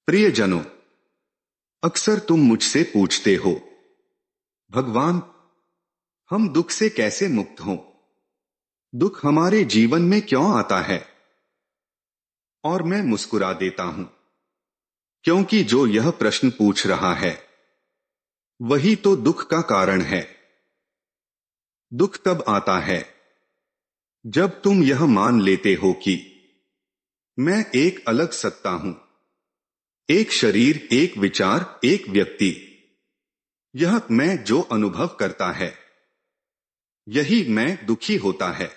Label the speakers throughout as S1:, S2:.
S1: प्रियजनों, अक्सर तुम मुझसे पूछते हो, भगवान, हम दुख से कैसे मुक्त हों? दुख हमारे जीवन में क्यों आता है? और मैं मुस्कुरा देता हूं, क्योंकि जो यह प्रश्न पूछ रहा है वही तो दुख का कारण है। दुख तब आता है जब तुम यह मान लेते हो कि मैं एक अलग सत्ता हूं, एक शरीर, एक विचार, एक व्यक्ति। यह मैं जो अनुभव करता है यही मैं दुखी होता है।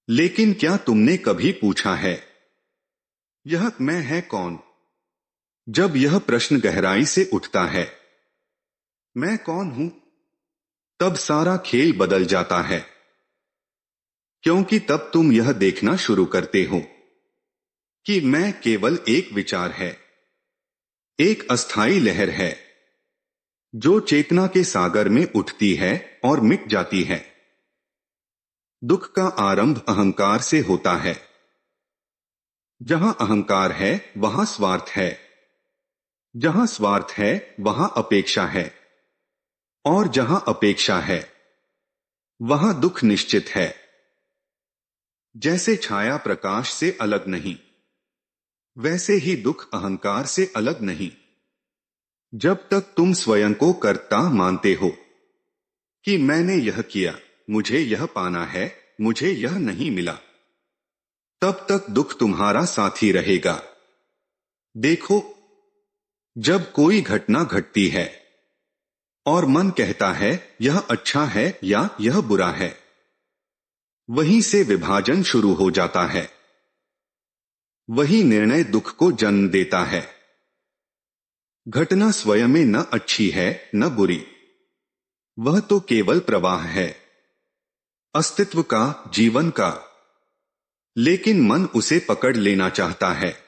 S1: लेकिन क्या तुमने कभी पूछा है, यह मैं है कौन? जब यह प्रश्न गहराई से उठता है, मैं कौन हूं, तब सारा खेल बदल जाता है। क्योंकि तब तुम यह देखना शुरू करते हो कि मैं केवल एक विचार है, एक अस्थाई लहर है जो चेतना के सागर में उठती है और मिट जाती है। दुख का आरंभ अहंकार से होता है। जहां अहंकार है वहां स्वार्थ है, जहां स्वार्थ है वहां अपेक्षा है, और जहां अपेक्षा है वहां दुख निश्चित है। जैसे छाया प्रकाश से अलग नहीं, वैसे ही दुख अहंकार से अलग नहीं। जब तक तुम स्वयं को कर्ता मानते हो कि मैंने यह किया, मुझे यह पाना है, मुझे यह नहीं मिला, तब तक दुख तुम्हारा साथी रहेगा। देखो, जब कोई घटना घटती है और मन कहता है यह अच्छा है या यह बुरा है, वहीं से विभाजन शुरू हो जाता है। वही निर्णय दुख को जन्म देता है। घटना स्वयं में न अच्छी है न बुरी, वह तो केवल प्रवाह है अस्तित्व का, जीवन का। लेकिन मन उसे पकड़ लेना चाहता है,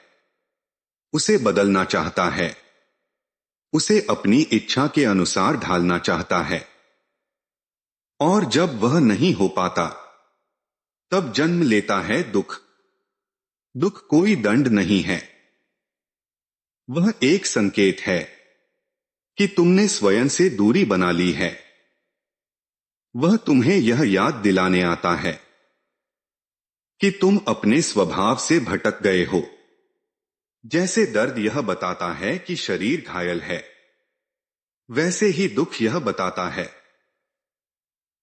S1: उसे बदलना चाहता है, उसे अपनी इच्छा के अनुसार ढालना चाहता है। और जब वह नहीं हो पाता, तब जन्म लेता है दुख। दुख कोई दंड नहीं है, वह एक संकेत है कि तुमने स्वयं से दूरी बना ली है। वह तुम्हें यह याद दिलाने आता है कि तुम अपने स्वभाव से भटक गए हो। जैसे दर्द यह बताता है कि शरीर घायल है, वैसे ही दुख यह बताता है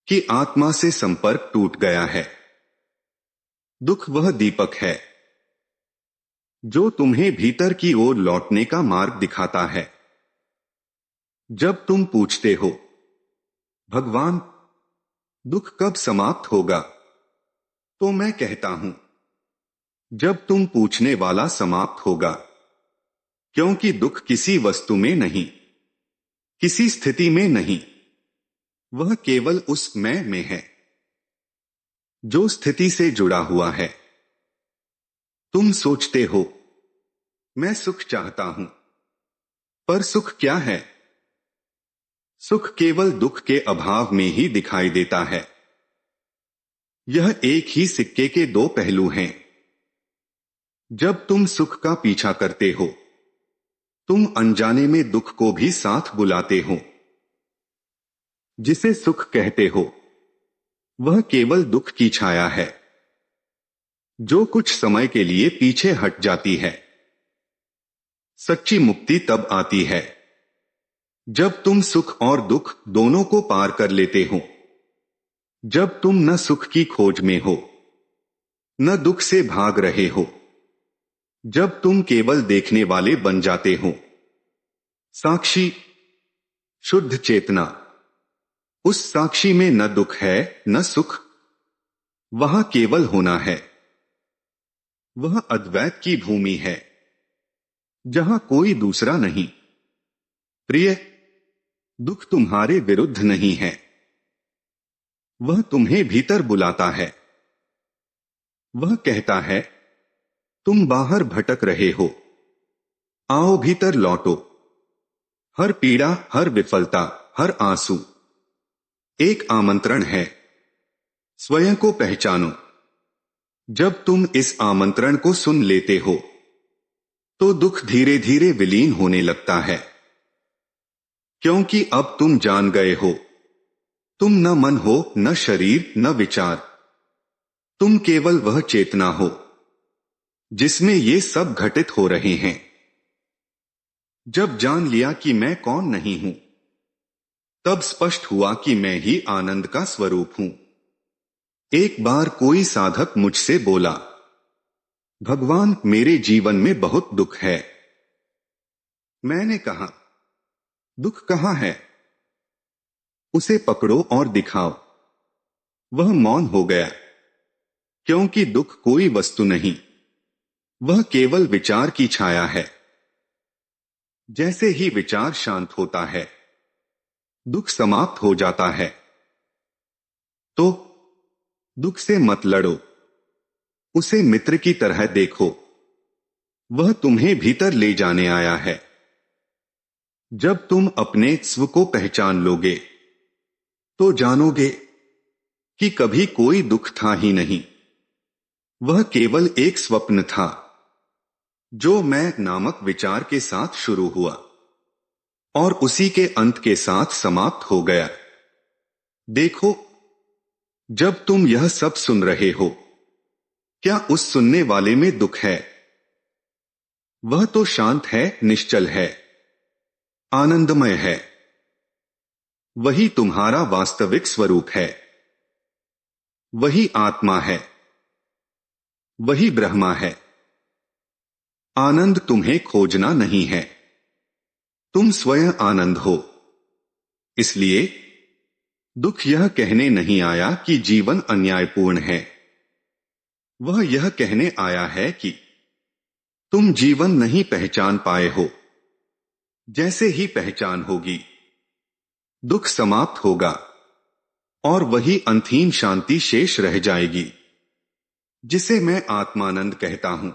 S1: कि आत्मा से संपर्क टूट गया है। दुख वह दीपक है जो तुम्हें भीतर की ओर लौटने का मार्ग दिखाता है। जब तुम पूछते हो, भगवान, दुख कब समाप्त होगा, तो मैं कहता हूं, जब तुम पूछने वाला समाप्त होगा। क्योंकि दुख किसी वस्तु में नहीं, किसी स्थिति में नहीं, वह केवल उस मैं में है जो स्थिति से जुड़ा हुआ है। तुम सोचते हो, मैं सुख चाहता हूं, पर सुख क्या है? सुख केवल दुख के अभाव में ही दिखाई देता है। यह एक ही सिक्के के दो पहलू हैं। जब तुम सुख का पीछा करते हो, तुम अनजाने में दुख को भी साथ बुलाते हो। जिसे सुख कहते हो, वह केवल दुख की छाया है जो कुछ समय के लिए पीछे हट जाती है। सच्ची मुक्ति तब आती है जब तुम सुख और दुख दोनों को पार कर लेते हो। जब तुम न सुख की खोज में हो, न दुख से भाग रहे हो। जब तुम केवल देखने वाले बन जाते हो। साक्षी, शुद्ध चेतना। उस साक्षी में न दुख है न सुख, वहां केवल होना है। वह अद्वैत की भूमि है जहां कोई दूसरा नहीं। प्रिय, दुख तुम्हारे विरुद्ध नहीं है, वह तुम्हें भीतर बुलाता है। वह कहता है, तुम बाहर भटक रहे हो, आओ भीतर लौटो। हर पीड़ा, हर विफलता, हर आंसू एक आमंत्रण है। स्वयं को पहचानो। जब तुम इस आमंत्रण को सुन लेते हो, तो दुख धीरे धीरे विलीन होने लगता है, क्योंकि अब तुम जान गए हो तुम न मन हो, न शरीर, न विचार। तुम केवल वह चेतना हो जिसमें ये सब घटित हो रहे हैं। जब जान लिया कि मैं कौन नहीं हूं, तब स्पष्ट हुआ कि मैं ही आनंद का स्वरूप हूं। एक बार कोई साधक मुझसे बोला, भगवान, मेरे जीवन में बहुत दुख है। मैंने कहा, दुख कहां है? उसे पकड़ो और दिखाओ। वह मौन हो गया, क्योंकि दुख कोई वस्तु नहीं, वह केवल विचार की छाया है। जैसे ही विचार शांत होता है, दुख समाप्त हो जाता है। तो दुख से मत लड़ो, उसे मित्र की तरह देखो। वह तुम्हें भीतर ले जाने आया है। जब तुम अपने स्व को पहचान लोगे, तो जानोगे कि कभी कोई दुख था ही नहीं। वह केवल एक स्वप्न था, जो मैं नामक विचार के साथ शुरू हुआ और उसी के अंत के साथ समाप्त हो गया। देखो, जब तुम यह सब सुन रहे हो, क्या उस सुनने वाले में दुख है? वह तो शांत है, निश्चल है, आनंदमय है। वही तुम्हारा वास्तविक स्वरूप है। वही आत्मा है, वही ब्रह्मा है। आनंद तुम्हें खोजना नहीं है, तुम स्वयं आनंद हो। इसलिए दुख यह कहने नहीं आया कि जीवन अन्यायपूर्ण है। वह यह कहने आया है कि तुम जीवन नहीं पहचान पाए हो। जैसे ही पहचान होगी, दुख समाप्त होगा और वही अंतहीन शांति शेष रह जाएगी, जिसे मैं आत्मानंद कहता हूं।